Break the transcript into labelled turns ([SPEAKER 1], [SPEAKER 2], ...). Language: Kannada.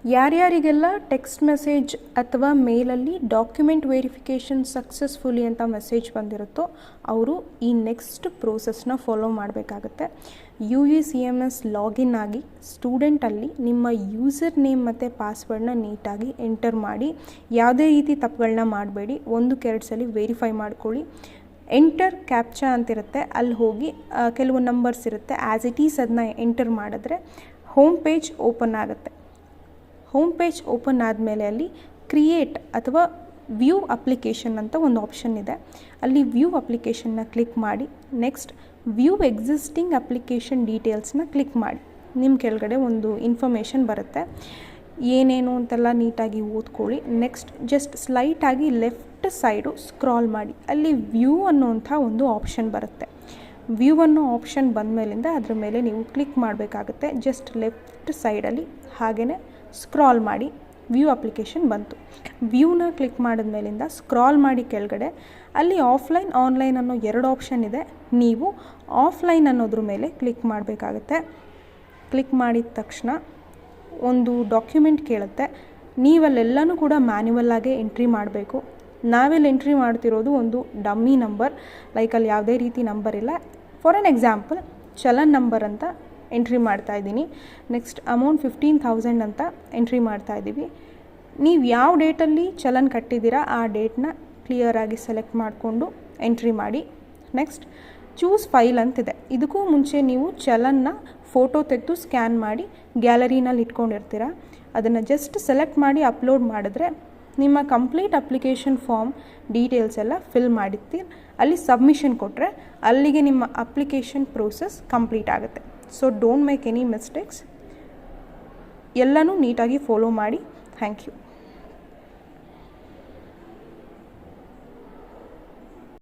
[SPEAKER 1] ಯಾರ್ಯಾರಿಗೆಲ್ಲ ಟೆಕ್ಸ್ಟ್ ಮೆಸೇಜ್ ಅಥವಾ ಮೇಲಲ್ಲಿ ಡಾಕ್ಯುಮೆಂಟ್ ವೆರಿಫಿಕೇಷನ್ ಸಕ್ಸಸ್ಫುಲಿ ಅಂತ ಮೆಸೇಜ್ ಬಂದಿರುತ್ತೋ ಅವರು ಈ ನೆಕ್ಸ್ಟ್ ಪ್ರೋಸೆಸ್ನ ಫಾಲೋ ಮಾಡಬೇಕಾಗತ್ತೆ. UECMS ಲಾಗಿನ್ ಆಗಿ ಸ್ಟೂಡೆಂಟಲ್ಲಿ ನಿಮ್ಮ ಯೂಸರ್ ನೇಮ್ ಮತ್ತು ಪಾಸ್ವರ್ಡ್ನ ನೀಟಾಗಿ ಎಂಟರ್ ಮಾಡಿ, ಯಾವುದೇ ರೀತಿ ತಪ್ಪುಗಳನ್ನ ಮಾಡಬೇಡಿ. 1-2 ಸಲ ವೆರಿಫೈ ಮಾಡ್ಕೊಳ್ಳಿ. ಎಂಟರ್ ಕ್ಯಾಪ್ಚಾ ಅಂತಿರುತ್ತೆ, ಅಲ್ಲಿ ಹೋಗಿ ಕೆಲವು ನಂಬರ್ಸ್ ಇರುತ್ತೆ, ಆ್ಯಸ್ ಇಟ್ ಈಸ್ ಅದನ್ನ ಎಂಟರ್ ಮಾಡಿದ್ರೆ ಹೋಮ್ ಪೇಜ್ ಓಪನ್ ಆಗುತ್ತೆ. ಹೋಮ್ ಪೇಜ್ ಓಪನ್ ಆದಮೇಲೆ ಅಲ್ಲಿ ಕ್ರಿಯೇಟ್ ಅಥವಾ ವ್ಯೂ ಅಪ್ಲಿಕೇಶನ್ ಅಂತ ಒಂದು ಆಪ್ಷನ್ ಇದೆ. ಅಲ್ಲಿ ವ್ಯೂ ಅಪ್ಲಿಕೇಶನ್ನ ಕ್ಲಿಕ್ ಮಾಡಿ, ನೆಕ್ಸ್ಟ್ ವ್ಯೂ ಎಕ್ಸಿಸ್ಟಿಂಗ್ ಅಪ್ಲಿಕೇಶನ್ ಡೀಟೇಲ್ಸ್ನ ಕ್ಲಿಕ್ ಮಾಡಿ. ನಿಮ್ಮ ಕೆಳಗಡೆ ಒಂದು ಇನ್ಫಾರ್ಮೇಷನ್ ಬರುತ್ತೆ, ಏನೇನು ಅಂತೆಲ್ಲ ನೀಟಾಗಿ ಓದ್ಕೊಳ್ಳಿ. ನೆಕ್ಸ್ಟ್ ಜಸ್ಟ್ ಸ್ಲೈಟಾಗಿ ಲೆಫ್ಟ್ ಸೈಡು ಸ್ಕ್ರಾಲ್ ಮಾಡಿ, ಅಲ್ಲಿ ವ್ಯೂ ಅನ್ನೋಂಥ ಒಂದು ಆಪ್ಷನ್ ಬರುತ್ತೆ. ವ್ಯೂ ಅನ್ನೋ ಆಪ್ಷನ್ ಬಂದಮೇಲಿಂದ ಅದ್ರ ಮೇಲೆ ನೀವು ಕ್ಲಿಕ್ ಮಾಡಬೇಕಾಗುತ್ತೆ. ಜಸ್ಟ್ ಲೆಫ್ಟ್ ಸೈಡಲ್ಲಿ ಹಾಗೆಯೇ ಸ್ಕ್ರಾಲ್ ಮಾಡಿ, ವ್ಯೂ ಅಪ್ಲಿಕೇಶನ್ ಬಂತು. ವ್ಯೂನ ಕ್ಲಿಕ್ ಮಾಡಿದ್ಮೇಲಿಂದ ಸ್ಕ್ರಾಲ್ ಮಾಡಿ ಕೆಳಗಡೆ ಅಲ್ಲಿ ಆಫ್ಲೈನ್ ಆನ್ಲೈನ್ ಅನ್ನೋ 2 ಆಪ್ಷನ್ ಇದೆ. ನೀವು ಆಫ್ಲೈನ್ ಅನ್ನೋದ್ರ ಮೇಲೆ ಕ್ಲಿಕ್ ಮಾಡಬೇಕಾಗುತ್ತೆ. ಕ್ಲಿಕ್ ಮಾಡಿದ ತಕ್ಷಣ ಒಂದು ಡಾಕ್ಯುಮೆಂಟ್ ಕೇಳುತ್ತೆ. ನೀವಲ್ಲೆಲ್ಲನೂ ಕೂಡ ಮ್ಯಾನ್ಯುವಲ್ಲಾಗೆ ಎಂಟ್ರಿ ಮಾಡಬೇಕು. ನಾವೆಲ್ಲಿ ಎಂಟ್ರಿ ಮಾಡ್ತಿರೋದು ಒಂದು ಡಮ್ಮಿ ನಂಬರ್, ಲೈಕ್ ಅಲ್ಲಿ ಯಾವುದೇ ರೀತಿ ನಂಬರ್ ಇಲ್ಲ. For an example challan number ಅಂತ ಎಂಟ್ರಿ ಮಾಡ್ತಾಯಿದ್ದೀನಿ. ನೆಕ್ಸ್ಟ್ ಅಮೌಂಟ್ 15,000 ಅಂತ ಎಂಟ್ರಿ ಮಾಡ್ತಾಯಿದ್ದೀವಿ. ನೀವು ಯಾವ ಡೇಟಲ್ಲಿ ಚಲನ್ ಕಟ್ಟಿದ್ದೀರಾ ಆ ಡೇಟ್ನ ಕ್ಲಿಯರಾಗಿ ಸೆಲೆಕ್ಟ್ ಮಾಡಿಕೊಂಡು ಎಂಟ್ರಿ ಮಾಡಿ. ನೆಕ್ಸ್ಟ್ ಚೂಸ್ ಫೈಲ್ ಅಂತಿದೆ. ಇದಕ್ಕೂ ಮುಂಚೆ ನೀವು ಚಲನ್ನ ಫೋಟೋ ತೆಗೆದು ಸ್ಕ್ಯಾನ್ ಮಾಡಿ ಗ್ಯಾಲರಿನಲ್ಲಿ ಇಟ್ಕೊಂಡಿರ್ತೀರ. ಅದನ್ನು ಜಸ್ಟ್ ಸೆಲೆಕ್ಟ್ ಮಾಡಿ ಅಪ್ಲೋಡ್ ಮಾಡಿದ್ರೆ ನಿಮ್ಮ ಕಂಪ್ಲೀಟ್ ಅಪ್ಲಿಕೇಶನ್ ಫಾರ್ಮ್ ಡೀಟೇಲ್ಸ್ ಎಲ್ಲ ಫಿಲ್ ಮಾಡಿರ್ತೀರ. ಅಲ್ಲಿ ಸಬ್ಮಿಷನ್ ಕೊಟ್ಟರೆ ಅಲ್ಲಿಗೆ ನಿಮ್ಮ ಅಪ್ಲಿಕೇಶನ್ ಪ್ರೋಸೆಸ್ ಕಂಪ್ಲೀಟ್ ಆಗುತ್ತೆ. So don't make any mistakes. ಎಲ್ಲನೂ ನೀಟಾಗಿ ಫಾಲೋ ಮಾಡಿ. Thank you.